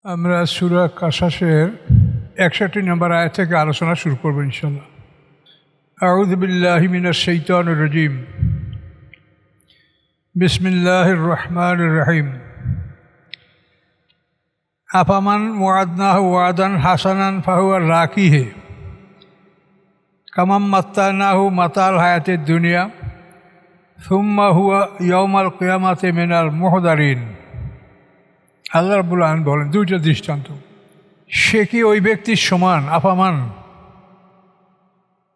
আমরা সূরা কাসাসের 61 নম্বর আয়াত থেকে আলোচনা শুরু করব ইনশাআল্লাহ। আউযু বিল্লাহি মিনাশ শাইতানির রাজীম। বিসমিল্লাহির রহমানির রহিম। আফামান ওয়া'আদনাহু ওয়া'দান হাসানান ফাহুয়া লাকিহি কামান মাত্তানাহু মাতাল হায়াতিদ দুনিয়া সুম্মা হুয়া ইয়াউমাল কিয়ামাতি মিনাল মুহদারিন। আল্লাহ রাব্বুল আলামিন বলেন দুইটা দৃষ্টান্ত। সে কি ওই ব্যক্তির সমান? আফামান,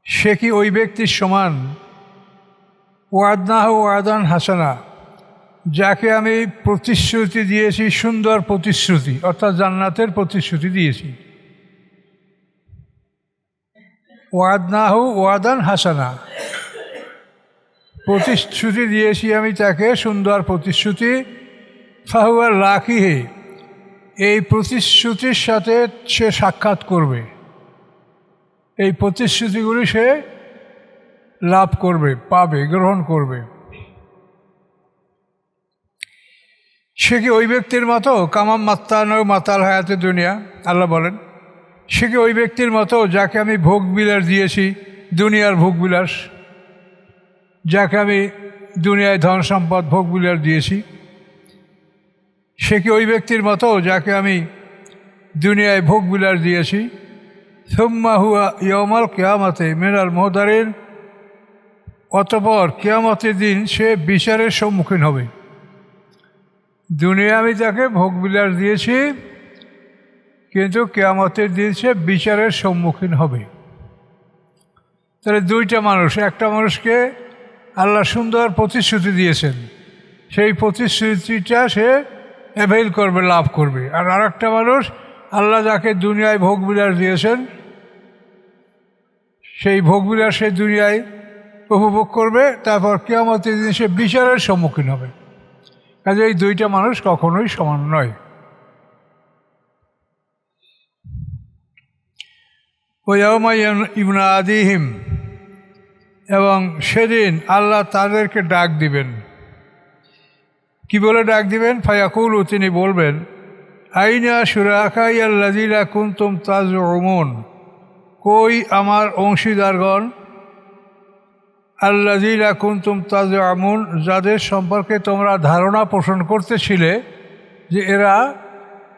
সে কি ওই ব্যক্তির সমান? ওয়া'আদনাহু ওয়া'দান হাসানা, যাকে আমি প্রতিশ্রুতি দিয়েছি, সুন্দর প্রতিশ্রুতি, অর্থাৎ জান্নাতের প্রতিশ্রুতি দিয়েছি। ওয়া'আদনাহু ওয়া'দান হাসানা, প্রতিশ্রুতি দিয়েছি আমি তাকে, সুন্দর প্রতিশ্রুতি। ফাহুয়া লাকিহি, এই প্রতিশ্রুতির সাথে সে সাক্ষাৎ করবে, এই প্রতিশ্রুতিগুলি সে লাভ করবে, পাবে, গ্রহণ করবে। সে কি ওই ব্যক্তির মতো? কামাম মাত্তানাহু মাতাল হায়াতে দুনিয়া, আল্লাহ বলেন সে কি ওই ব্যক্তির মতো যাকে আমি ভোগবিলাস দিয়েছি, দুনিয়ার ভোগবিলাস, যাকে আমি দুনিয়ায় ধন সম্পদ ভোগবিলাস দিয়েছি। সে কি ওই ব্যক্তির মতো যাকে আমি দুনিয়ায় ভোগবিলাস দিয়েছি। সুম্মা হুয়া ইয়াউমাল কিয়ামাতি মিনাল মুহদারিন, অতঃপর কিয়ামতের দিন সে বিচারের সম্মুখীন হবে। দুনিয়া আমি তাকে ভোগবিলাস দিয়েছি, কিন্তু কিয়ামতের দিন সে বিচারের সম্মুখীন হবে। তাহলে দুইটা মানুষ, একটা মানুষকে আল্লাহ সুন্দর প্রতিশ্রুতি দিয়েছেন, সেই প্রতিশ্রুতিটা সে অ্যাভেল করবে, লাভ করবে। আর আরেকটা মানুষ, আল্লাহ যাকে দুনিয়ায় ভোগবিলাস দিয়েছেন, সেই ভোগবিলাস সে দুনিয়ায় উপভোগ করবে, তারপর কিয়ামতের দিন সে বিচারের সম্মুখীন হবে। কাজে এই দুইটা মানুষ কখনোই সমান নয়। ওয়াইয়াউমা ইউনাদিহিম, এবং সেদিন আল্লাহ তাদেরকে ডাক দিবেন। কি বলে ডাক দিবেন? ফায়াকুলু, তিনি বলবেন, আইনা শুরাকাই আল্লাযীনা কুনতুম তাজউমুন, কই আমার অংশীদারগণ, আল্লাযীনা কুনতুম তাজউমুন, যাদের সম্পর্কে তোমরা ধারণা পোষণ করতেছিলে যে এরা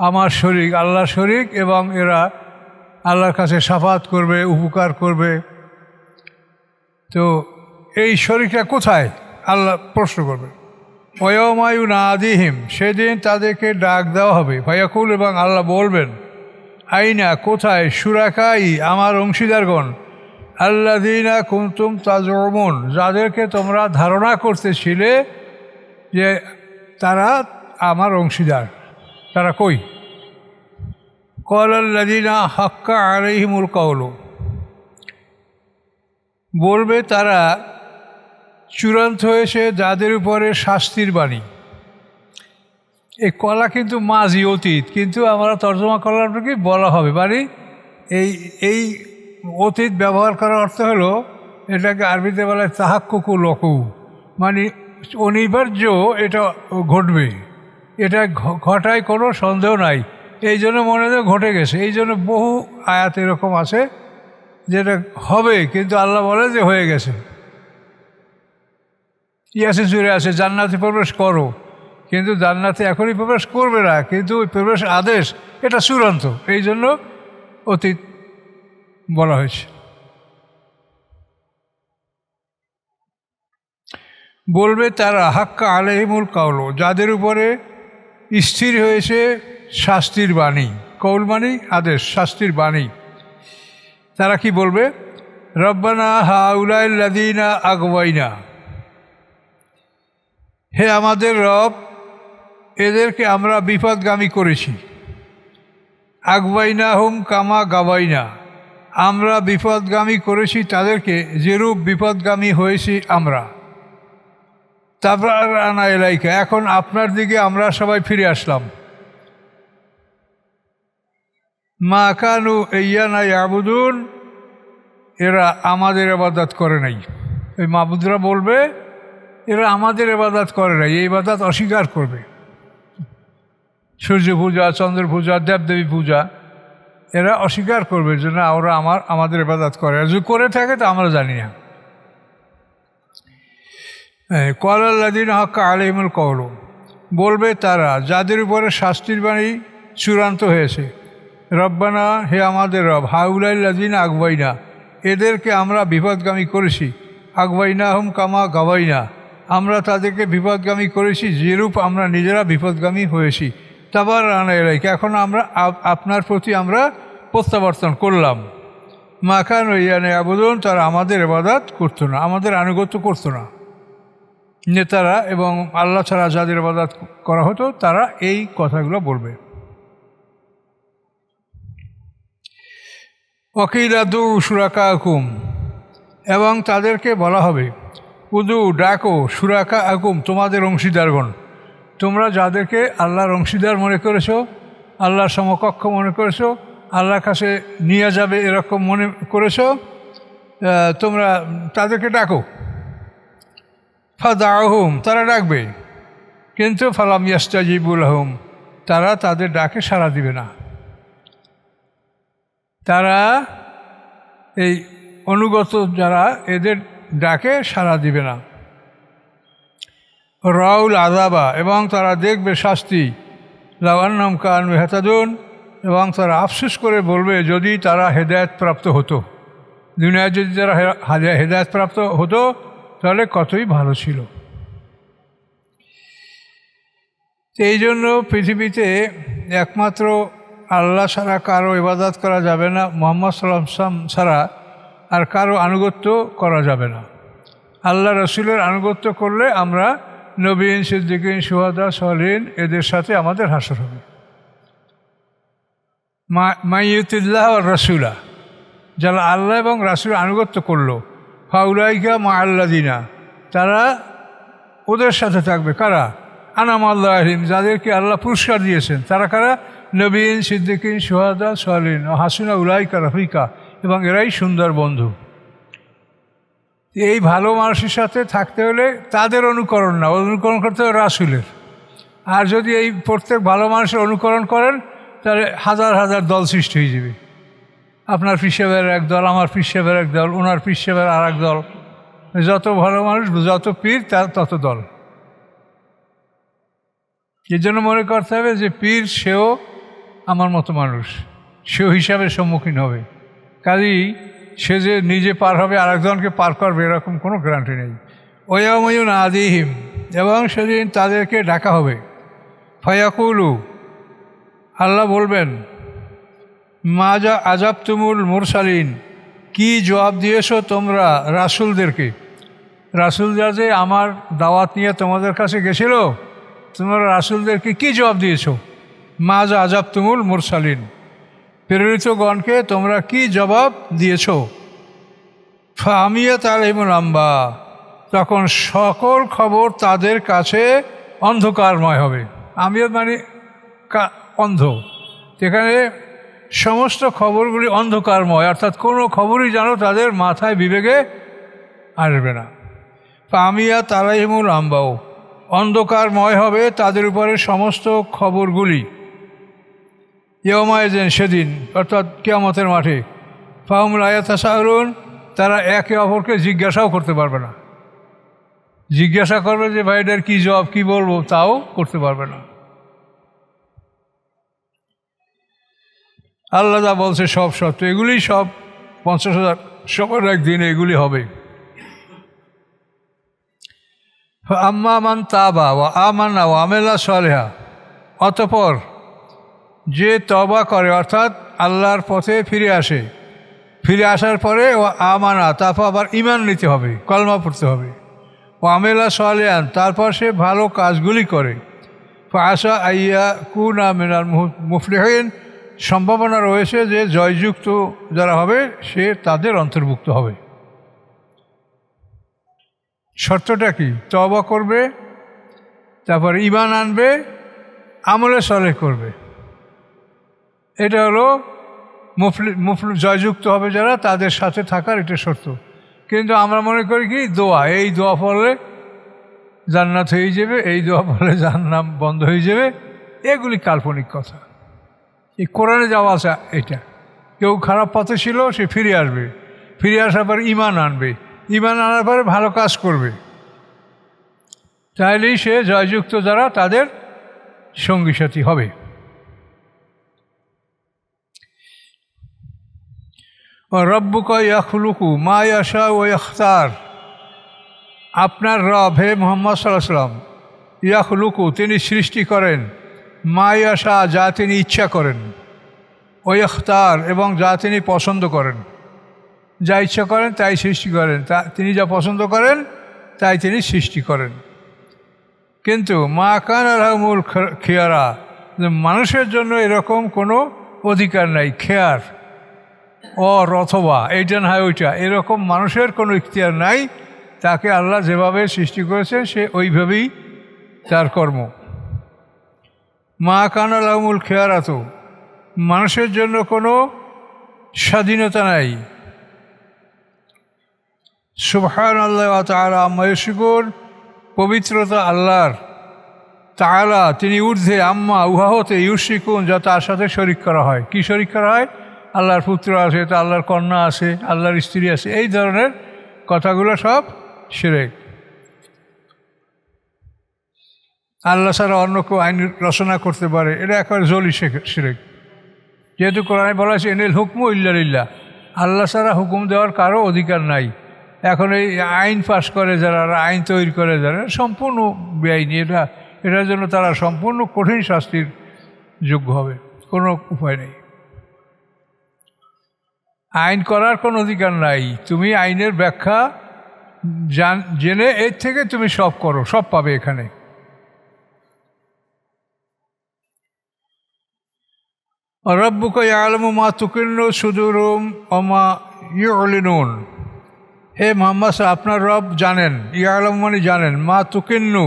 আমার শরীক, আল্লাহ শরীক, এবং এরা আল্লাহর কাছে শাফাত করবে, উপকার করবে। তো এই শরীকরা কোথায়? আল্লাহ প্রশ্ন করবে। ওয়াইয়াউমা ইউনাদিহিম, সেদিন তাদেরকে ডাক দেওয়া হবে। ফায়াকুল, এবং আল্লাহ বলবেন, আইনা, কোথায়, শুরাকাই, আমার অংশীদারগণ, আল্লাযীনা কুনতুম তাজউমুন, যাদেরকে তোমরা ধারণা করতেছিলে যে তারা আমার অংশীদার, তারা কই? ক্বালাল্লাযীনা হাক্কা আলাইহিমুল কাওলু, বলবে তারা, চূড়ান্ত হয়েছে যাদের উপরে শাস্তির বাণী। এই কলা কিন্তু মাজি, অতীত, কিন্তু আমরা তর্জমা করলাম কি বলা হবে, মানে এই অতীত ব্যবহার করার অর্থ হলো, এটাকে আরবিতে বলা হয় তাহাক্কুকু লকু, মানে অনিবার্য, এটা ঘটবে, এটা ঘটায় কোনো সন্দেহ নাই, এই জন্য মনে হয় ঘটে গেছে। এই জন্য বহু আয়াত এরকম আছে যেটা হবে, কিন্তু আল্লাহ বলে যে হয়ে গেছে। ইয়াসিন সূরা আছে, জান্নাতে প্রবেশ করো, কিন্তু জান্নাতে এখনই প্রবেশ করবে না, কিন্তু ওই প্রবেশ আদেশ এটা চূড়ান্ত, এই জন্য অতীত বলা হয়েছে। বলবে তারা, হাক্কা আলাইহিমুল কাওলু, যাদের উপরে স্থির হয়েছে শাস্তির বাণী। কৌল মানে আদেশ, শাস্তির বাণী। তারা কি বলবে? রব্বানা হাউলাইল্লাযীনা আগওয়াইনা, হে আমাদের রব, এদেরকে আমরা বিপদগামী করেছি। আগওয়াইনা হুম কামা গাওয়াইনা, আমরা বিপদগামী করেছি তাদেরকে যেরূপ বিপদগামী হয়েছি আমরা। তারপর আনা ইলাইকা, এখন আপনার দিকে আমরা সবাই ফিরে আসলাম। মা কানু ইয়ানা ইয়াবুদুন, এরা আমাদের ইবাদত করে নাই। এই মাবুদরা বলবে এরা আমাদের ইবাদত করে নাই, এই ইবাদত অস্বীকার করবে। সূর্য পূজা, চন্দ্র পূজা, দেবদেবী পূজা, এরা অস্বীকার করবে যে না, ওরা আমাদের ইবাদত করে। আর যদি করে থাকে তো আমরা জানি না। ক্বালাল্লাযীনা হাক্কা আলাইহিমুল কওলু, বলবে তারা যাদের উপরে শাস্তির বাণী চূড়ান্ত হয়েছে, রব্বানা, হে আমাদের রব, হাউলাইল্লাযীনা আগওয়াইনা, এদেরকে আমরা বিপদগামী করেছি, আগওয়াইনাহুম কামা গাওয়াইনা, আমরা তাদেরকে বিপদগামী করেছি যেরূপ আমরা নিজেরা বিপদগামী হয়েছি, তাবাররানা ইলাইকা, এখন আমরা আপনার প্রতি আমরা প্রত্যাবর্তন করলাম। মা কানু ইয়াবুদুন, তারা আমাদের ইবাদত করতো না, আমাদের আনুগত্য করতো না। নেতারা এবং আল্লাহ ছাড়া যাদের ইবাদত করা হতো তারা এই কথাগুলো বলবে। ওয়াকিলা দু শুরাকাকুম, এবং তাদেরকে বলা হবে, উদু, ডাকো, শুরাকা আকুম, তোমাদের অংশীদারগণ, তোমরা যাদেরকে আল্লাহর অংশীদার মনে করেছো, আল্লাহর সমকক্ষ মনে করেছো, আল্লাহর কাছে নিয়ে যাবে এরকম মনে করেছো, তোমরা তাদেরকে ডাকো। ফাদাউহুম, তারা ডাকবে, কিন্তু ফালাম ইয়াস্তাজিবু লাহুম, তারা তাদের ডাকে সাড়া দিবে না। তারা এই অনুগত যারা, এদের ডাকে সাড়া দিবে না। রাউল আযাবা, এবং তারা দেখবে শাস্তি, লাউ আন্নাহুম কানু ইয়াহতাদুন, এবং তারা আফসোস করে বলবে যদি তারা হেদায়েত প্রাপ্ত হতো, দুনিয়ায় যদি তারা হেদায়েত প্রাপ্ত হতো তাহলে কতই ভালো ছিল। এই জন্য পৃথিবীতে একমাত্র আল্লাহ ছাড়া কারো ইবাদত করা যাবে না, মুহাম্মদ সাল্লাল্লাহু আলাইহি ওয়াসাল্লাম ছাড়া আর কারো আনুগত্য করা যাবে না। আল্লাহ রসুলের আনুগত্য করলে আমরা নবীন, সিদ্দিকিন, শুহাদা, সালিহিন এদের সাথে আমাদের হাসর হবে। মাইয়ুতিল্লাহ ওয়ার রাসূলা, যারা আল্লাহ এবং রাসূলের আনুগত্য করলো, ফাউলাইকা মা আল্লাযিনা, তারা ওদের সাথে থাকবে। কারা? আনআমা আল্লাহু আলাইহিম, যাদেরকে আল্লাহ পুরস্কার দিয়েছেন। তারা কারা? নবীন, সিদ্দিকিন, শুহাদা, সালিহিন, হাসুনা উলাইকা রফিকা, এবং এরাই সুন্দর বন্ধু। এই ভালো মানুষের সাথে থাকতে হলে তাদের অনুকরণ না, অনুকরণ করতে হবে রাসূলের। আর যদি এই প্রত্যেক ভালো মানুষের অনুকরণ করেন তাহলে হাজার হাজার দল সৃষ্টি হয়ে যাবে। আপনার পীর সাহেবের এক দল, আমার পীর সাহেবের এক দল, ওনার পীর সাহেবের আর এক দল। যত ভালো মানুষ, যত পীর, তার তত দল। এর জন্য মনে করতে হবে যে পীর সেও আমার মতো মানুষ, সেও হিসাবের সম্মুখীন হবে। কাজেই সে যে নিজে পার হবে আর একজনকে পার করবে এরকম কোনো গ্যারান্টি নেই। ওয়ায়াউমা আদিহিম, এবং সেদিন তাদেরকে ডাকা হবে। ফায়াকুলু, আল্লাহ বলবেন, মাজা আজাবতুমুল মুরসালিন, কি জবাব দিয়েছো তোমরা রাসূলদেরকে। রাসূলরা যে আমার দাওয়াত নিয়ে তোমাদের কাছে গেছিল, তোমরা রাসূলদেরকে কি জবাব দিয়েছো। মাজা আজাবতুমুল মুরসালিন, প্রেরিতগণকে তোমরা কি জবাব দিয়েছ। ফামিয়াত আলাইহিমুল আম্বা, তখন সকল খবর তাদের কাছে অন্ধকারময় হবে। আমিয়াত মানে অন্ধ, এখানে সমস্ত খবরগুলি অন্ধকারময়, অর্থাৎ কোনো খবরই যেন তাদের মাথায় বিবেকে আসবে না। ফামিয়াত আলাইহিমুল আম্বাও, অন্ধকারময় হবে তাদের উপরে সমস্ত খবরগুলি। ইয়ৌমাইযিন, সেদিন, অর্থাৎ কিয়ামতের মাঠে। ফাহুম লা ইয়াতাসাআলুন, তারা একে অপরকে জিজ্ঞাসাও করতে পারবে না। জিজ্ঞাসা করবে যে ভাই এটার কী জবাব, কী বলবো, তাও করতে পারবে না। আল্লাহ যা বলছে সব সত্য, এগুলি সব 50,000 সবার একদিন এগুলি হবে। আম্মা মান তাবা ওয়া আমানা ওয়া আমিলা সালিহা, অতঃপর যে তওবা করে, অর্থাৎ আল্লাহর পথে ফিরে আসে, ফিরে আসার পরে ও আমানা, তারপর আবার ঈমান নিতে হবে, কলমা পড়তে হবে। ও আমিলা সালিহান, তারপর সে ভালো কাজগুলি করে। ফাআসা আইয়াকুনা মিনাল মুফলিহিন, সম্ভাবনা রয়েছে যে জয়যুক্ত যারা হবে সে তাদের অন্তর্ভুক্ত হবে। শর্তটা কি? তওবা করবে, তারপর ঈমান আনবে, আমলে সালেহ করবে। এটা হলো মুফলি জয়যুক্ত হবে যারা, তাদের সাথে থাকার এটা শর্ত। কিন্তু আমরা মনে করি কি দোয়া, এই দোয়া পড়লে জান্নাত হয়ে যাবে, এই দোয়া পড়লে জাহান্নাম বন্ধ হয়ে যাবে, এগুলি কাল্পনিক কথা। এই কোরআনে যাওয়া আসা এটা, কেউ খারাপ পথে ছিল সে ফিরে আসবে, ফিরে আসার পরে ঈমান আনবে, ঈমান আনার পরে ভালো কাজ করবে, তাহলেই সে জয়যুক্ত যারা তাদের সঙ্গী সাথী হবে। রব্বুকা ইয়াখলুকু মা ইয়াশা ওয়া ইখতার, আপনার রব হে মুহাম্মদ সাল্লাল্লাহু আলাইহি ওয়াসাল্লাম, ইয়াখলুকু তিনি সৃষ্টি করেন, মা ইয়াশা যা তিনি ইচ্ছা করেন, ওয়া ইখতার এবং যা তিনি পছন্দ করেন, যা ইচ্ছা করেন তাই সৃষ্টি করেন, তিনি যা পছন্দ করেন তাই তিনি সৃষ্টি করেন। কিন্তু মা কানা লাহুমুল খিয়ারা, মানুষের জন্য এরকম কোনো অধিকার নাই, খেয়ার অথবা এইটা না হয় ওইটা, এরকম মানুষের কোনো ইখতিয়ার নাই। তাকে আল্লাহ যেভাবে সৃষ্টি করেছেন সে ওইভাবেই তার কর্ম। মা কানা লাহুমুল খিয়ারাত, মানুষের জন্য কোনো স্বাধীনতা নাই। সুবহানাল্লাহি ওয়া তাআলা আম্মা ইউশরিকুন, পবিত্রতা আল্লাহর, তাআলা তিনি ঊর্ধ্বে, আম্মা উহা হতে, ইউশরিকুন যা তার সাথে শরিক করা হয়। কি শরিক করা হয়? আল্লাহর পুত্র আছে, তা আল্লাহর কন্যা আছে, আল্লাহর স্ত্রী আছে, এই ধরনের কথাগুলো সব শিরক। আল্লাহ ছাড়া অন্য কেউ আইন রচনা করতে পারে, এটা একেবারে জলি শিরক। যেহেতু কোরআনে বলা আছে এনিল হুকমু ইল্লা লিল্লাহ, আল্লাহ ছাড়া হুকুম দেওয়ার কারো অধিকার নাই। এখন এই আইন পাশ করে যারা, আইন তৈরি করে যারা, সম্পূর্ণ বেআইনি, এটার জন্য তারা সম্পূর্ণ কঠিন শাস্তির যোগ্য হবে, কোনো উপায় নেই। আইন করার কোনো অধিকার নাই। তুমি আইনের ব্যাখ্যা জেনে এর থেকে তুমি সব করো, সব পাবে এখানে। রব্বুকা ইয়ালামু মা তুকিন্নু সুদুরুহুম ওয়া মা ইউলিনুন, হে মুহাম্মদ আপনার রব জানেন, ইয়ালামু মানে জানেন, মা তুকিন্নু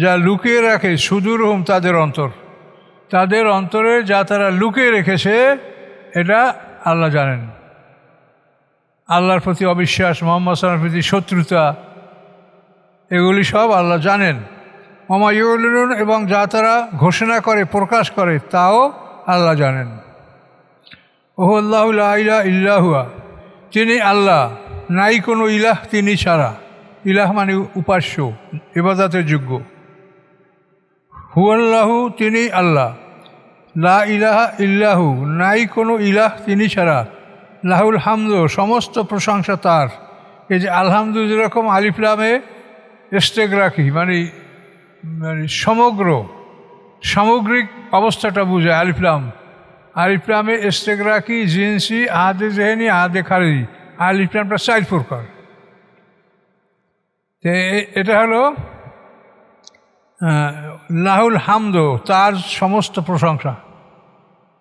যা লুকিয়ে রাখে, সুদুরুহুম তাদের অন্তর, তাদের অন্তরে যা তারা লুকিয়ে রেখেছে এটা আল্লাহ জানেন। আল্লাহর প্রতি অবিশ্বাস, মুহাম্মদ সাল্লাল্লাহু আলাইহি ওয়াসাল্লামের প্রতি শত্রুতা, এগুলি সব আল্লাহ জানেন। ওয়া মা ইউলিনুন এবং যা তারা ঘোষণা করে, প্রকাশ করে, তাও আল্লাহ জানেন। ওহু আল্লাহু লা ইলাহা ইল্লা হুয়া, তিনি আল্লাহ, নাই কোনো ইলাহ তিনি ছাড়া। ইলাহ মানে উপাস্য, ইবাদতের যোগ্য। হুয়াল্লাহু তিনি আল্লাহ, লা ইলাহা ইল্লাহু নাই কোনো ইলাহ তিনি ছাড়া, লাহুল হামদ সমস্ত প্রশংসা তার। এই যে আলহামদু যেরকম আলিফ লামে ইস্তেগরাকি মানে সামগ্রিক অবস্থাটা বোঝায়, আলিফ লামে ইস্তেগরাকি, জিনসি, আহাদে জেহেনি, আহাদে খারিজি, আলিফ লামটা 4 প্রকার। এটা হলো লাহুল হামদ, তার সমস্ত প্রশংসা।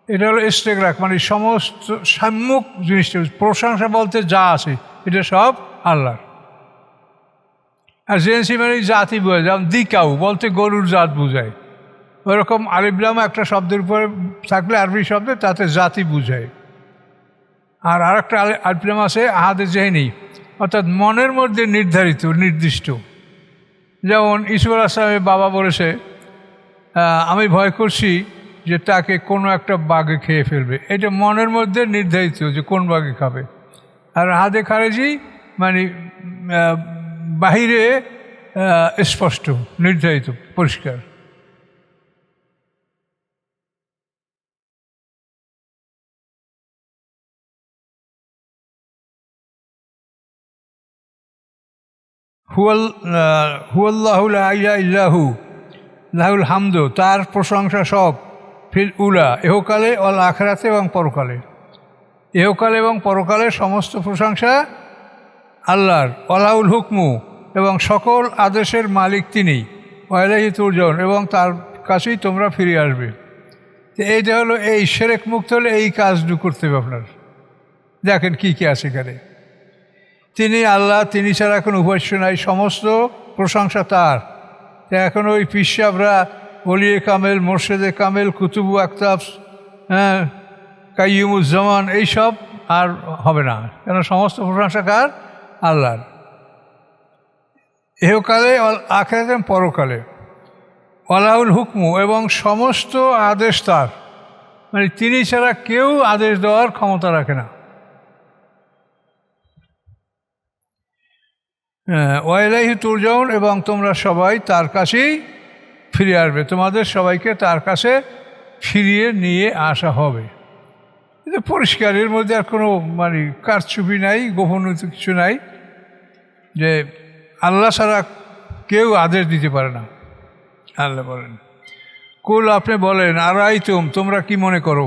এটা হলো ইস্তেগরাক মানে সমস্ত সম্মুখ জিনিসটা, প্রশংসা বলতে যা আছে এটা সব আল্লাহর। আর জেন্সি মানে জাতি বোঝায়, যেমন দিকাউ বলতে গরুর জাত বোঝায়, ওইরকম আলিফ লাম একটা শব্দের উপরে থাকলে আরবি শব্দে তাতে জাতি বোঝায়। আর আরেকটা আলিফ লাম আছে আহাদে জেহেনি, অর্থাৎ মনের মধ্যে নির্ধারিত, নির্দিষ্ট। যেমন ইসুফ আলাইহিস সালামের বাবা বলেছে আমি ভয় করছি যে তাকে কোনো একটা বাঘে খেয়ে ফেলবে, এটা মনের মধ্যে নির্ধারিত যে কোন বাঘে খাবে। আর আহাদে খারিজি মানে বাহিরে স্পষ্ট, নির্ধারিত, পরিষ্কার। হুয়াল্লাহু লা ইলাহা ইল্লাহু লাহুল হামদ, তার প্রশংসা সব, ফিল উলা এহকালে, অল আখিরাতে এবং পরকালে। এহকালে এবং পরকালে সমস্ত প্রশংসা আল্লাহর। ওয়ালাহুল হুকমু এবং সকল আদেশের মালিক তিনি। ওয়াইলাইহি তুরজাউন এবং তার কাছেই তোমরা ফিরে আসবে। তো এইটা হলো, এই শিরক মুক্ত হলে এই কাজটুকু করতে হবে আপনার। দেখেন কি কি আছে এখানে। তিনি আল্লাহ, তিনি ছাড়া কোনো উপাস্য নাই, সমস্ত প্রশংসা তার। তো এখন ওই পিসাবরা, ওলিয়ে কামেল, মোর্শেদে কামেল, কুতুবু আক্তাব, কাইয়ুমুজ্জামান, এইসব আর হবে না, কেন সমস্ত প্রশংসা কার? আল্লাহর। এহকালে, আখিরাতে, পরকালে। ওয়ালাউল হুকমু, এবং সমস্ত আদেশ তার, মানে তিনি ছাড়া কেউ আদেশ দেওয়ার ক্ষমতা রাখে না। ওয়াইলাইহি তুরজাউন, এবং তোমরা সবাই তার কাছেই ফিরে আসবে, তোমাদের সবাইকে তার কাছে ফিরিয়ে নিয়ে আসা হবে। এটা পরিষ্কার, এর মধ্যে আর কোনো মানে কারচুপি নাই, গোপনীয় কিছু নাই, যে আল্লাহ ছাড়া কেউ আদেশ দিতে পারে না। আল্লাহ বলেন, কুল, আপনি বলেন, আরাইতুম, তোমরা কি মনে করো,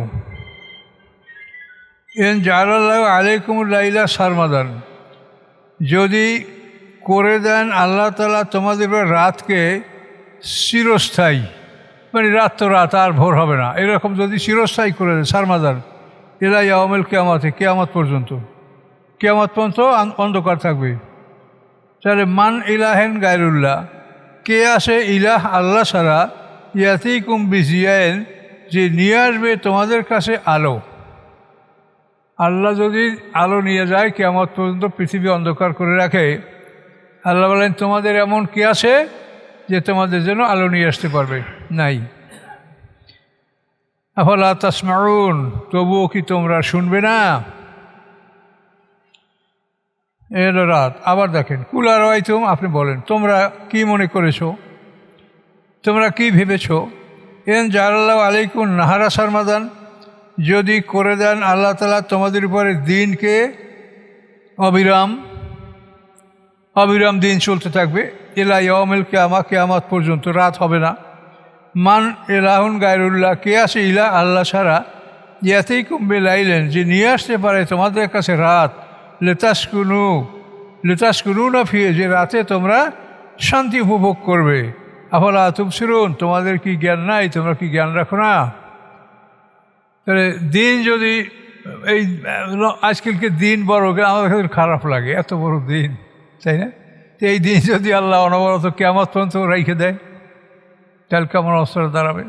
এন জাআলাল্লাহু আলাইকুমুল লাইলা সারমাদান, যদি করে দেন আল্লাহ তাআলা তোমাদের রাতকে চিরস্থায়ী, মানে রাত তো রাত, আর ভোর হবে না, এরকম যদি চিরস্থায়ী করে দেন, সারমাদান ইলা ইয়াউমিল কিয়ামতে, কিয়ামত পর্যন্ত, কিয়ামত পর্যন্ত অন্ধকার থাকবে, তাহলে মান ইলাহেন গায়রুল্লাহ, কে আসে ইলাহ আল্লাহ ছাড়া, ইয়াতিকুম বিজিয়াইন, যে নিয়ে আসবে তোমাদের কাছে আলো। আল্লাহ যদি আলো নিয়ে যায়, কিয়ামত পর্যন্ত পৃথিবী অন্ধকার করে রাখে, আল্লাহ বলেন তোমাদের এমন কি আছে যে তোমাদের জন্য আলো নিয়ে আসতে পারবে? নাই। আফালা তাসমাউন, তবুও কি তোমরা শুনবে না? এলো রাত। আবার দেখেন, কুলা রাইতুম, আপনি বলেন তোমরা কি মনে করেছো, তোমরা কি ভেবেছো, এন জাআলাল্লাহু আলাইকুম নাহারা সারমাদান, যদি করে দেন আল্লাহ তাআলা তোমাদের উপরে দিনকে অবিরাম অবিরাম দিন চলতে থাকবে, ইলা ইয়াউমিল কিয়ামা, কিয়ামত পর্যন্ত রাত হবে না। মান ইলাহুন গায়রুল্লাহ, কে আছে ইলা আল্লাহ ছাড়া, ইয়াতিকুম বিলাইলেন, যে নিয়ে আসতে পারে তোমাদের কাছে রাত, লিতাসকুনু না ফিয়ে, যে রাতে তোমরা শান্তি উপভোগ করবে। আফালা তুবসিরুন, তোমাদের কি জ্ঞান নাই, তোমরা কি জ্ঞান রাখো না? তাহলে দিন যদি এই আজকালকে দিন বড়, আমাদের কাছে খারাপ লাগে, এত বড় দিন, তাই না? এই দিন যদি আল্লাহ অনবরত কিয়ামত পর্যন্ত রেখে দেয়, তাহলে কেমন অবস্থা দাঁড়াবে?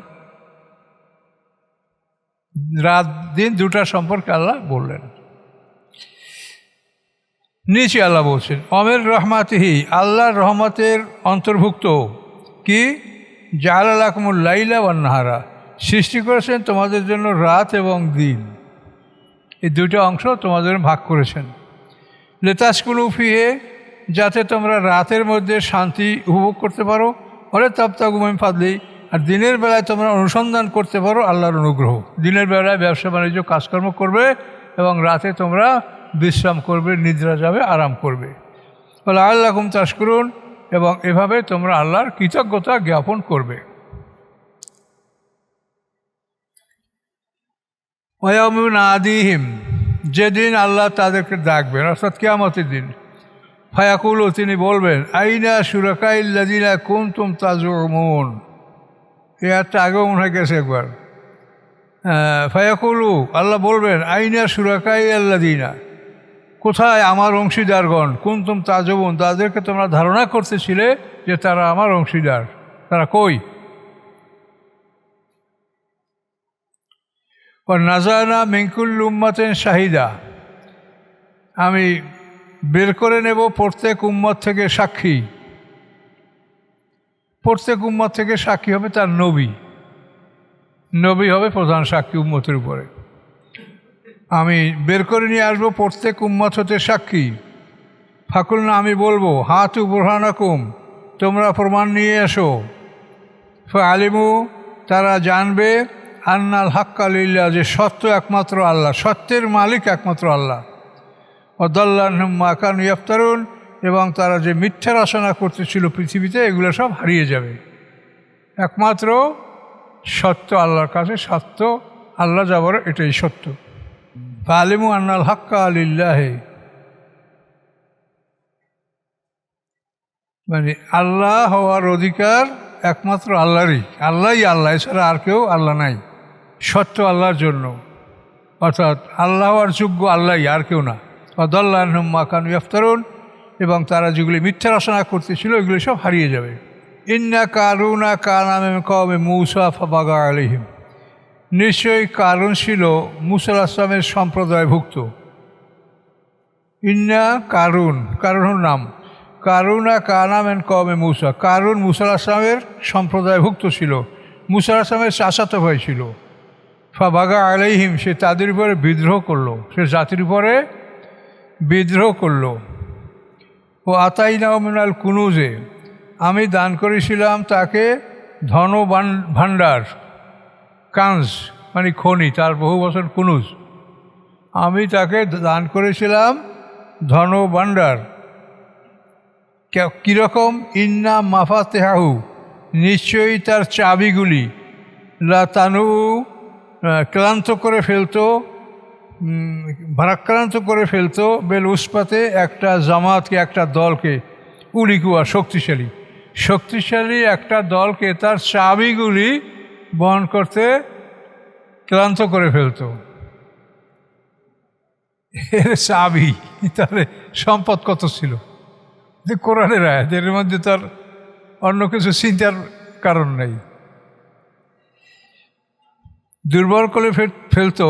রাত দিন দুটার সম্পর্কে আল্লাহ বললেন। নিচে আল্লাহ বলছেন, অমের রহমাতিহি, আল্লাহর রহমতের অন্তর্ভুক্ত কি, জাআলা লাকুমুল লাইলা ওয়ান নাহারা, সৃষ্টি করেছেন তোমাদের জন্য রাত এবং দিন, এই দুটো অংশ তোমাদের ভাগ করেছেন। লিতাসকুনু ফিহে, যাতে তোমরা রাতের মধ্যে শান্তি উপভোগ করতে পারো, ওরে তাবতাগু মিন ফাদলি, আর দিনের বেলায় তোমরা অনুসন্ধান করতে পারো আল্লাহর অনুগ্রহ। দিনের বেলায় ব্যবসা বাণিজ্য কাজকর্ম করবে এবং রাতে তোমরা বিশ্রাম করবে, নিদ্রা যাবে, আরাম করবে। বলে আল্লাহুম তাশকুরুন, এবং এভাবে তোমরা আল্লাহর কৃতজ্ঞতা জ্ঞাপন করবে। ওয়ায়াউমিন আদিহিম, যেদিন আল্লাহ তাদেরকে ডাকবেন, অর্থাৎ কিয়ামতের দিন, ফায়াকুলু, তিনি বলবেন, আইনা শুরাকাইল্লাযিনা কুনতুম তাজউমুন, একটা আগেও মনে হয়ে গেছে একবার। ফায়াকুলু, আল্লাহ বলবেন, আইনা শুরাকাইল্লাযিনা, কোথায় আমার অংশীদারগণ, কুনতুম তাজউমুন, তাদেরকে তোমরা ধারণা করতেছিলে যে তারা আমার অংশীদার, তারা কই? নাজানা মিনকুল্লি উম্মাতিন শাহিদা, আমি বের করে নেব প্রত্যেক উম্মত থেকে সাক্ষী, প্রত্যেক উম্মত থেকে সাক্ষী হবে তার নবী, নবী হবে প্রধান সাক্ষী উম্মতের উপরে। আমি বের করে নিয়ে আসবো প্রত্যেক উম্মত হতে সাক্ষী। ফাকুল না, আমি বলবো, হাতু বুরহানাকুম, তোমরা প্রমাণ নিয়ে এসো। আলিমু, তারা জানবে, আন্নাল হাক্কা লিল্লাহ, যে সত্য একমাত্র আল্লাহ, সত্যের মালিক একমাত্র আল্লাহ। ওয়াদাল্লাহুম মা কানু ইফতারুন, এবং তারা যে মিথ্যা রচনা করতেছিল পৃথিবীতে, এগুলো সব হারিয়ে যাবে। একমাত্র সত্য আল্লাহর কাছে, সত্য আল্লাহ যাবার, এটাই সত্য। আলিমু আন্নাল হাক্কা লিল্লাহি, মানে আল্লাহ হওয়ার অধিকার একমাত্র আল্লাহরই, আল্লাহই আল্লাহ, এছাড়া আর কেউ আল্লাহ নাই। সত্য আল্লাহর জন্য, অর্থাৎ আল্লাহ হওয়ার যোগ্য আল্লাহই, আর কেউ না। ওয়াদাল্লাহুম মা কানু ইফতারুন, এবং তারা যেগুলি মিথ্যা রচনা করতেছিল এগুলি সব হারিয়ে যাবে। ইন্না কারুনা কানা মিন কওমি মূসা ফাবাগা আলাইহিম, নিশ্চয়ই কারুন ছিল মূসা আলাইহিস সালামের সম্প্রদায়ভুক্ত। ইন্না কারুন, কারুনের নাম, কারুনা কানামেন কমে মুসা, কারুন মুসা আসলামের সম্প্রদায়ভুক্ত ছিল, মুসা আসলামের চাচাতো ভাই ছিল। ফাবাগা আলাইহিম, সে তাদের উপরে বিদ্রোহ করলো, সে জাতির উপরে বিদ্রোহ করলো। ও আতাইনা মিনাল কুনুজে, আমি দান করেছিলাম তাকে ধন ভাণ্ডার, কাঞ্জ মানে খনি, তার বহু বছর কুনুজ, আমি তাকে দান করেছিলাম ধন ভাণ্ডার। কীরকম? ইন্না মাফাতেহাহু, নিশ্চয়ই তার চাবিগুলি, লাতানু ক্লান্ত করে ফেলতো, ভারাক্রান্ত করে ফেলতো, বেল উসপাতে একটা জামাতকে, একটা দলকে, উলিকুয়া শক্তিশালী, শক্তিশালী একটা দলকে তার চাবিগুলি বহন করতে ক্লান্ত করে ফেলতো। এর চাবি, তাহলে সম্পদ কত ছিল! কোরআনের আয়াত, এর মধ্যে তার অন্য কিছু চিন্তার কারণ নেই। দুর্বল করে ফেলতো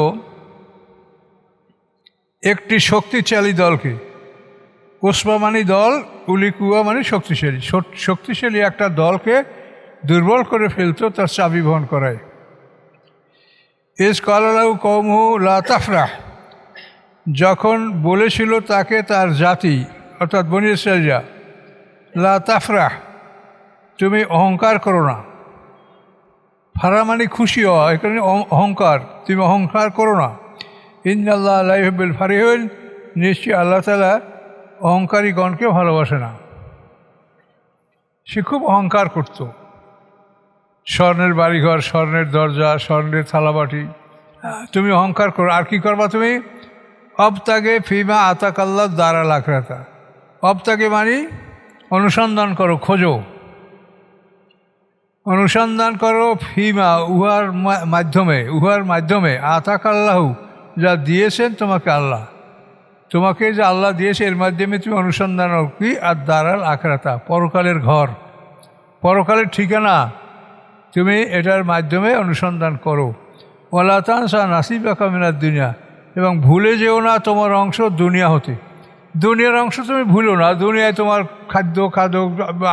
একটি শক্তিশালী দলকে, উসমা মানে দল, উলিকুয়া মানে শক্তিশালী, শক্তিশালী একটা দলকে দুর্বল করে ফেলতো তার চাবি বহন করায়। ইস কালালাহু কওমুহু লা তাফরাহ, যখন বলেছিল তাকে তার জাতি অর্থাৎ বনী ইসরাঈলরা, লা তাফরাহ, তুমি অহংকার করো না। ফারা মানে খুশি হওয়া, এখানে অহংকার, তুমি অহংকার করো না। ইন্নাল্লাহ লা ইউহিব্বুল ফারিহিন, নিশ্চয়ই আল্লাহ তাআলা অহংকারীগণকে ভালোবাসে না। সে খুব অহংকার করত, স্বর্ণের বাড়িঘর, স্বর্ণের দরজা, স্বর্ণের থালাবাটি, তুমি অহংকার করো। আর কি করবা তুমি? অবতাগে ফিমা আতাকাল্লাহ দারাল আখিরাতা, অবতাগে মানে অনুসন্ধান করো, খোঁজো, অনুসন্ধান করো, ফিমা উহার মাধ্যমে আতাকাল্লাহু, যা দিয়েছেন তোমাকে আল্লাহ, তোমাকে যে আল্লাহ দিয়েছে এর মাধ্যমে তুমি অনুসন্ধান কি? আর দারাল আখিরাতা, পরকালের ঘর, পরকালের ঠিকানা, তুমি এটার মাধ্যমে অনুসন্ধান করো। ওয়ালা তানসা নাসিবাকা মিনাদ দুনিয়া, এবং ভুলে যেও না তোমার অংশ দুনিয়া হতে, দুনিয়ার অংশ তুমি ভুলো না। দুনিয়ায় তোমার খাদ্য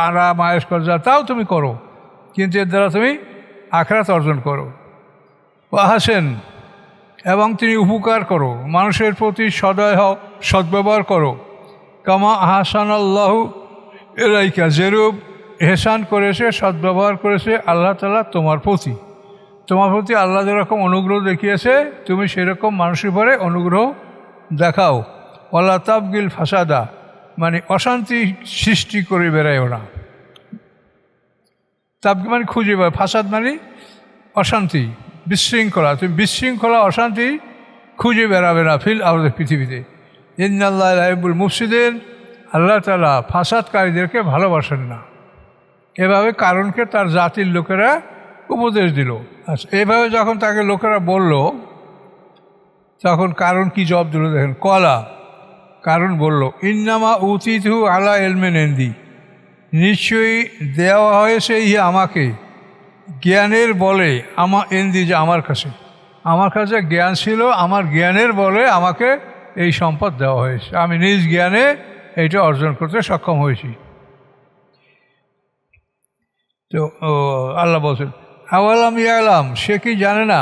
আরাম আয়েশ করা, তাও তুমি করো, কিন্তু এর দ্বারা তুমি আখিরাত অর্জন করো। আহসেন, এবং তিনি উপকার করো, মানুষের প্রতি সদয় হও, সদ্ব্যবহার করো। কামা আহসানাল্লাহু ইলাইকা, যেরূপ এহসান করেছে, সদ্ব্যবহার করেছে আল্লাহ তাআলা তোমার প্রতি, তোমার প্রতি আল্লাহ যেরকম অনুগ্রহ দেখিয়েছে, তুমি সেরকম মানুষের উপরে অনুগ্রহ দেখাও। ওয়ালা তাবগিল ফাসাদা, মানে অশান্তি সৃষ্টি করে বেড়ায়ও না। তাবগি মানে খুঁজে বেড়ায়, ফাসাদ মানে অশান্তি, বিশৃঙ্খলা, তুমি বিশৃঙ্খলা অশান্তি খুঁজে বেড়াবে না ফিল আরদে, পৃথিবীতে। ইন্নাল্লাহা লা ইউহিব্বুল মুফসিদিন, আল্লাহ তাআলা ফাসাদকারীদেরকে ভালোবাসেন না। এভাবে কারণকে তার জাতির লোকেরা উপদেশ দিল। আচ্ছা, এভাবে যখন তাকে লোকেরা বলল, তখন কারণ কি জবাব দিল দেখেন। কলা, কারণ বলল, ইন্নামা উতিতু আলা ইলমিন ইনদি, নিশ্চয়ই দেওয়া হয়েছে ইহা আমাকে জ্ঞানের বলে, ইনদি, যে আমার কাছে, আমার কাছে জ্ঞান ছিল, আমার জ্ঞানের বলে আমাকে এই সম্পদ দেওয়া হয়েছে, আমি নিজ জ্ঞানে এইটা অর্জন করতে সক্ষম হয়েছি। তো আল্লাহ বলছেন, আওয়ালাম ইয়ালাম, সে কি জানে না,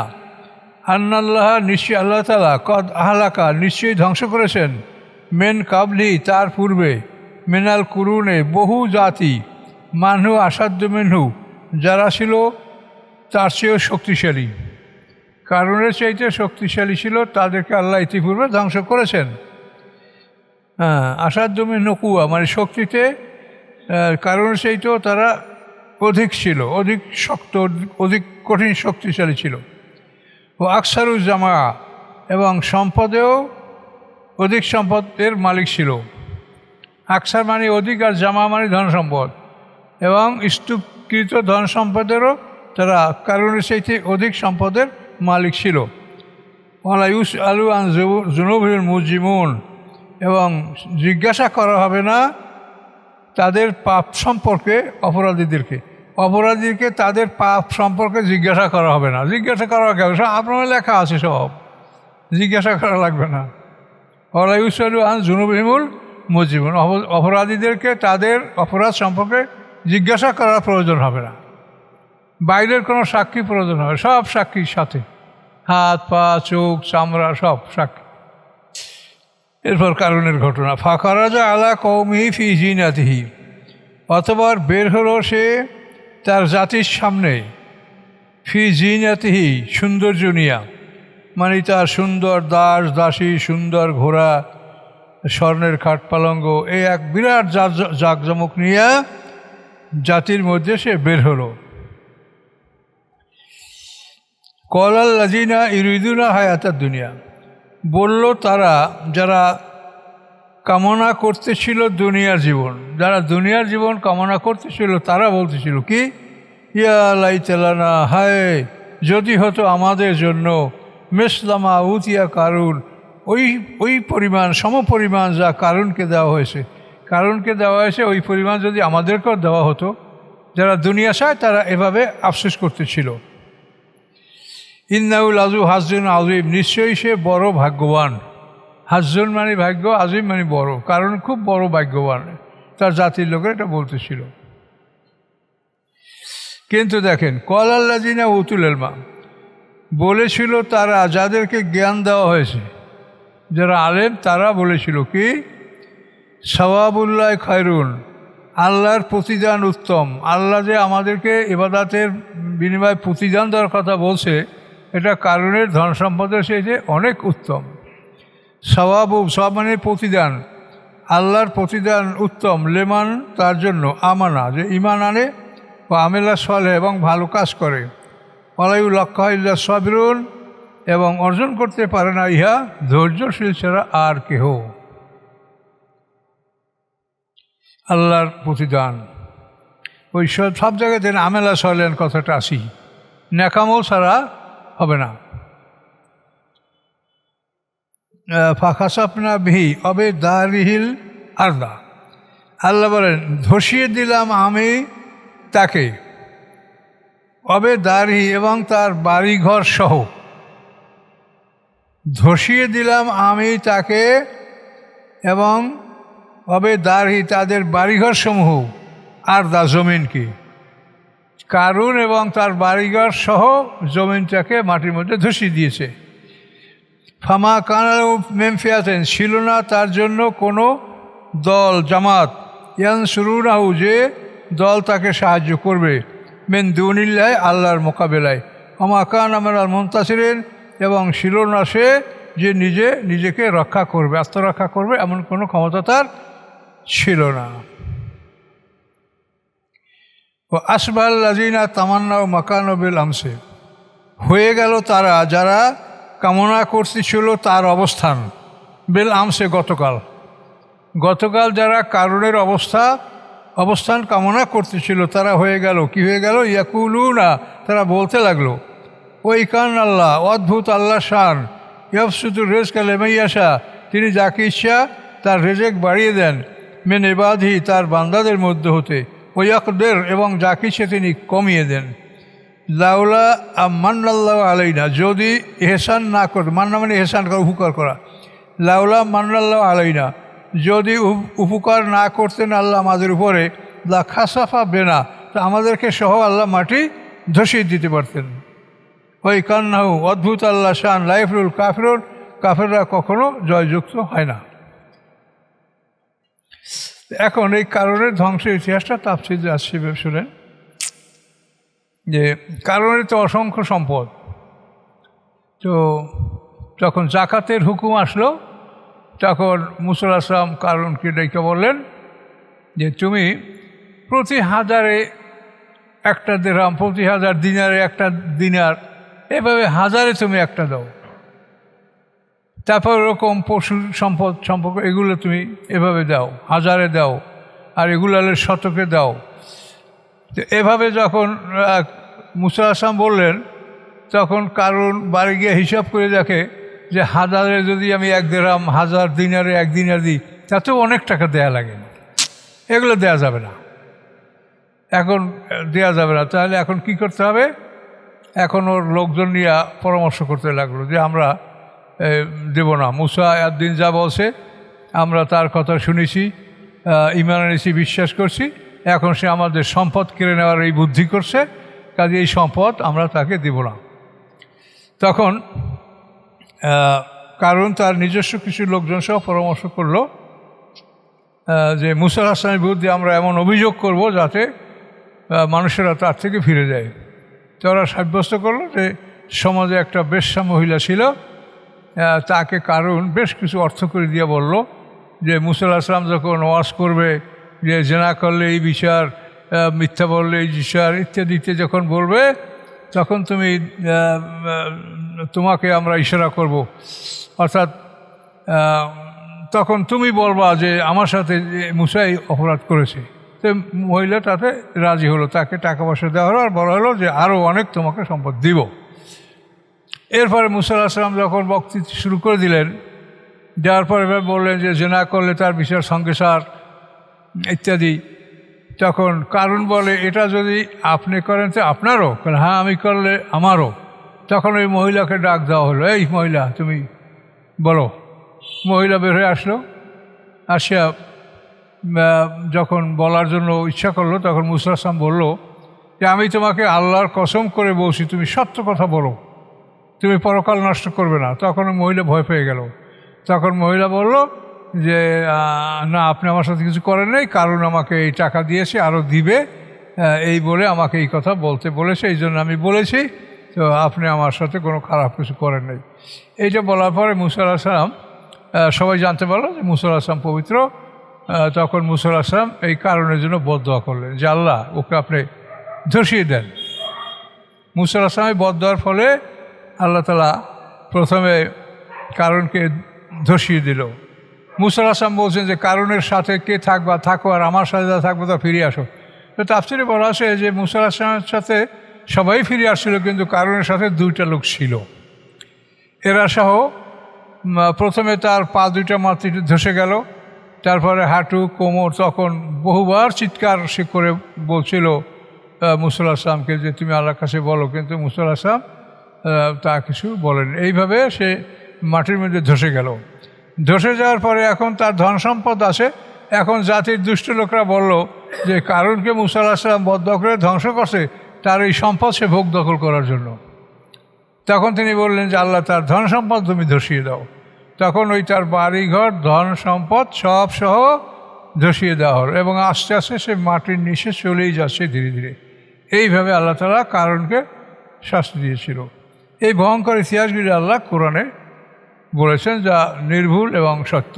আন্নাল্লাহ, নিশ্চয়ই আল্লাহ তাআলা, কদ আহলাকা, নিশ্চয়ই ধ্বংস করেছেন, মেন কাবলি, তার পূর্বে, মিনাল কুরুনে, বহু জাতি, মানহু আসাধ্য মিনহু, যারা ছিল তার চেয়েও শক্তিশালী, কারণের চাইতে শক্তিশালী ছিল, তাদেরকে আল্লাহ ইতিপূর্বে ধ্বংস করেছেন। আসাধ্য মিনহু কুয়া মানে শক্তিতে, কারণের চাইতেও তারা অধিক ছিল, অধিক শক্ত, অধিক কঠিন শক্তিশালী ছিল। ও আকসারুজ জামা, এবং সম্পদেও অধিক সম্পদের মালিক ছিল। আকসার মানে অধিক, আর জামা মানে ধন সম্পদ, এবং স্তূপকৃত ধন সম্পদেরও তারা কারণের চাইতে অধিক সম্পদের মালিক ছিল। ওয়ালা ইউসআলু আন যুনুবিহিল মুজরিমুন, এবং জিজ্ঞাসা করা হবে না তাদের পাপ সম্পর্কে, অপরাধীদেরকে তাদের পাপ সম্পর্কে জিজ্ঞাসা করা হবে না। জিজ্ঞাসা করা কেন? সব আপনার লেখা আছে, সব জিজ্ঞাসা করা লাগবে না। ওয়ালা ইউসআলু আন যুনুবিহিল মুজিবুন, অপরাধীদেরকে তাদের অপরাধ সম্পর্কে জিজ্ঞাসা করার প্রয়োজন হবে না, বাইরের কোনো সাক্ষী প্রয়োজন হবে, সব সাক্ষীর সাথে, হাত পা চোখ চামড়া সব সাক্ষী। এরপর কারণের ঘটনা, ফাখারাজা আলা কওমিহি ফি জিনাতিহি, অতঃপর বের হলো সে তার জাতির সামনে, ফি জিনাতিহি সৌন্দর্য নিয়া, মানে তার সুন্দর দাস দাসী, সুন্দর ঘোড়া, স্বর্ণের খাট পালঙ্গ, এই এক বিরাট জাঁকজমক নিয়ে জাতির মধ্যে সে বের হলো। কলাল্লাযিনা ইউরিদুনা হায়াতাদ দুনিয়া, বলল তারা যারা কামনা করতেছিল দুনিয়ার জীবন, যারা দুনিয়ার জীবন কামনা করতেছিল তারা বলতেছিল কি, ইয়া লাইতালানা, হায় যদি হতো আমাদের জন্য মিসলামা উতিয়া কারুন, ওই পরিমাণ সমপরিমাণ যা কারুনকে দেওয়া হয়েছে, কারুনকে দেওয়া হয়েছে ওই পরিমাণ যদি আমাদেরকেও দেওয়া হতো। যারা দুনিয়া চায় তারা এভাবে আফসোস করতেছিল। ইন্নাহু লাযু হাজ্জুন আযীম, নিশ্চয়ই সে বড় ভাগ্যবান। হাজ্জুন মানে ভাগ্য, আযীম মানে বড়, কারণ খুব বড় ভাগ্যবান, তার জাতির লোকের এটা বলতেছিল। কিন্তু দেখেন, কলাল্লাযিনা উতুল ইলমা, বলেছিল তারা যাদেরকে জ্ঞান দেওয়া হয়েছে, যারা আলেম, তারা বলেছিল কি, সাওয়াবুল্লাহ খায়রুন, আল্লাহর প্রতিদান উত্তম। আল্লাহ যে আমাদেরকে ইবাদতের বিনিময়ে প্রতিদান দেওয়ার কথা বলছে, এটা কারণের ধন সম্পদের চাইতে অনেক উত্তম। সওয়াবু, সব মানে প্রতিদান, আল্লাহর প্রতিদান উত্তম, লেমান তার জন্য, আমানা যে ইমান আনে, বা আমেলা সলে এবং ভালো কাজ করে, ওয়ালাইউ লক্ষ্য ইল্লা সাবিরুন, এবং অর্জন করতে পারে না ইহা ধৈর্যশীল ছাড়া আর কেহ। আল্লাহর প্রতিদান ওই সব জায়গাতে আমেলা সলেন কথাটা আসি, নেকামল ছাড়া হবে না। ফাখাসাফনা বিহি অবে দারিহিল আরদা, আল্লাহ বলেন ধসিয়ে দিলাম আমি তাকে, অবে দারিহি এবং তার বাড়িঘর সহ, ধসিয়ে দিলাম আমি তাকে এবং অবে দারহি তাদের বাড়িঘর সমূহ, আর দা জমিন কি, কারুন এবং তার বাড়িঘর সহ জমিনটাকে মাটির মধ্যে ধসিয়ে দিয়েছে। ফামা কানাউ মেমফিয়াতেন, ছিল না তার জন্য কোনো দল জামাত, ইয়ানসুরুনাহু যে দল তাকে সাহায্য করবে, মিন দুনিল্লাহ আল্লাহর মোকাবেলায়, আমা কান মিনাল মুনতাসিরিন, এবং ছিল না সে যে নিজেকে রক্ষা করবে, আত্মরক্ষা করবে, এমন কোনো ক্ষমতা তার ছিল না। ও আসবাল্লাযিনা তামান্নাউ মাকানু বিল আমসে, হয়ে গেল তারা যারা কামনা করতেছিল তার অবস্থান, বিল আমসে গতকাল যারা কারণের অবস্থান কামনা করতেছিল তারা হয়ে গেল, কি হয়ে গেল, ইয়াকুলুনা, তারা বলতে লাগলো, ওই কান আল্লাহ, অদ্ভুত আল্লাহ শান, ইয়াবসুতুর রিজকা লিমান ইয়াশা, তিনি যাকে ইচ্ছা তার রেজেক বাড়িয়ে দেন, মিন ইবাদিহি তার বান্দাদের মধ্যে হতে, ওই ইয়াকদির এবং যাকে ইচ্ছা তিনি কমিয়ে দেন। লাউলা মান্নাল্লাহু আলাইনা, যদি এহসান না করত, মান্না মানে এহসান করা, উপকার করা, লাউলা মান্নাল্লাহু আলাইনা, যদি উপকার না করতেন আল্লাহ আমাদের উপরে, লা খাসাফা বেনা, তা আমাদেরকে সহ আল্লাহ মাটি ধসিয়ে দিতে পারতেন। ওই কান্নাহু, অদ্ভুত আল্লাহ শান, লাইফরুল কাফিরুন, কাফেররা কখনো জয়যুক্ত হয় না। এখন এই কারণের ধ্বংসের ইতিহাসটা তাফসীরে আসছে, শুনেন যে কারণের তো অসংখ্য সম্পদ, তো যখন জাকাতের হুকুম আসলো তখন মুসা আলাইহিস সালাম কারণকে ডেকে বললেন যে তুমি প্রতি হাজারে একটা দিরহাম, প্রতি হাজার দিনারে একটা দিনার, এভাবে হাজারে তুমি একটা দাও, তারপর ওরকম পশু সম্পদ সম্পর্ক এগুলো তুমি এভাবে দাও, হাজারে দাও, আর এগুলো শতকে দাও। তো এভাবে যখন মুসা আলাইহিস সালাম বললেন, তখন কারণ বাড়ি গিয়ে হিসাব করে দেখে যে হাজারে যদি আমি এক দিরহাম, হাজার দিনারে এক দিনার দিই, তাতেও অনেক টাকা দেয়া লাগে, এগুলো দেয়া যাবে না, এখন দেয়া যাবে না। তাহলে এখন কি করতে হবে, এখন ওর লোকজন নিয়ে পরামর্শ করতে লাগলো যে আমরা দেব না, মুসা একদিন যা বলছে আমরা তার কথা শুনেছি, ঈমান এনেছি, বিশ্বাস করছি, এখন সে আমাদের সম্পদ কেড়ে নেওয়ার এই বুদ্ধি করছে, কাজে এই সম্পদ আমরা তাকে দেব না। তখন কারণ তার নিজস্ব কিছু লোকজন সহ পরামর্শ করলো যে মুসা আলাইহিস সালামের বিরুদ্ধে আমরা এমন অভিযোগ করব যাতে মানুষেরা তার থেকে ফিরে যায়। তারা সাব্যস্ত করলো যে সমাজে একটা বেশ্যা মহিলা ছিল, তাকে কারণ বেশ কিছু অর্থ করে দিয়ে বলল যে মুসা আলাইহিস সালাম যখন ওয়াজ করবে যে জেনা করলে এই বিচার, মিথ্যা বললে এই বিচার ইত্যাদিতে যখন বলবে, তখন তোমাকে আমরা ইশারা করব, অর্থাৎ তখন তুমি বলবা যে আমার সাথে মুসাই অপরাধ করেছে। তো মহিলা তাতে রাজি হলো, তাকে টাকা পয়সা দেওয়া হলো আর বলা হলো যে আরও অনেক তোমাকে সম্পদ দিব। এরপরে মুসা আলাইহিস সালাম যখন বক্তৃতা শুরু করে দিলেন, দেওয়ার পরে বললেন যে জেনা করলে তার বিচার সংসার ইত্যাদি। তখন কারণ বলে এটা যদি আপনি করেন তো আপনারও, হ্যাঁ আমি করলে আমারও। তখন ওই মহিলাকে ডাক দেওয়া হলো, এই মহিলা তুমি বলো। মহিলা বের হয়ে আসলো, আসিয়া যখন বলার জন্য ইচ্ছা করলো, তখন মুসা আলাইহিস সালাম বলল যে আমি তোমাকে আল্লাহর কসম করে বলছি তুমি সত্য কথা বলো, তুমি পরকাল নষ্ট করবে না। তখন মহিলা ভয় পেয়ে গেল। তখন মহিলা বলল যে না, আপনি আমার সাথে কিছু করেন নাই, কারণ আমাকে এই টাকা দিয়েছে, আরও দিবে, এই বলে আমাকে এই কথা বলতে বলেছে, এই জন্য আমি বলেছি, তো আপনি আমার সাথে কোনো খারাপ কিছু করেন নাই। এইটা বলার পরে মুসা আলাইহিস সালাম সবাই জানতে পারলো যে মুসা আলাইহিস সালাম পবিত্র। তখন মুসা আলাইহিস সালাম এই কারণের জন্য বদদোয়া করলেন যে আল্লাহ ওকে আপনি ধসিয়ে দেন। মুসা আলাইহিস সালামের বদদোয়ার ফলে আল্লাহ তাআলা প্রথমে কারণকে ধসিয়ে দিল। মুসা আলাইহিস সালাম বলছেন যে কারণের সাথে কে থাকবা থাকো, আর আমার সাথে যা থাকবো তা ফিরে আসো। তো তাফসীরে বলা আছে যে মুসা আলাইহিস সালামের সাথে সবাই ফিরে আসছিল, কিন্তু কারণের সাথে দুইটা লোক ছিল। এরা সহ প্রথমে তার পা দুইটা মাটিতে ধসে গেল, তারপরে হাঁটু, কোমর। তখন বহুবার চিৎকার সে করে বলছিল মুসা আলাইহিস সালামকে যে তুমি আল্লাহর কাছে বলো, কিন্তু মুসা আলাইহিস সালাম তা কিছু বলেন। এইভাবে সে মাটির মধ্যে ধসে গেল। ধসে যাওয়ার পরে এখন তার ধন সম্পদ আছে। এখন জাতির দুষ্ট লোকরা বলল যে কারণকে মুসা আলাইহিস সালাম বদদোয়া করে ধ্বংস করছে, তার এই সম্পদ সে ভোগ দখল করার জন্য। তখন তিনি বললেন যে আল্লাহ তার ধন সম্পদ তুমি ধসিয়ে দাও। তখন ওই তার বাড়িঘর, ধন সম্পদ সব সহ ধসিয়ে দেওয়া হলো, এবং আস্তে আস্তে সে মাটির নিচে চলেই যাচ্ছে ধীরে ধীরে। এইভাবে আল্লাহ তাআলা কারণকে শাস্তি দিয়েছিল। এই ভয়ঙ্কর ইতিহাসগুলি আল্লাহ কোরআনে বলেছেন, যা নির্ভুল এবং সত্য।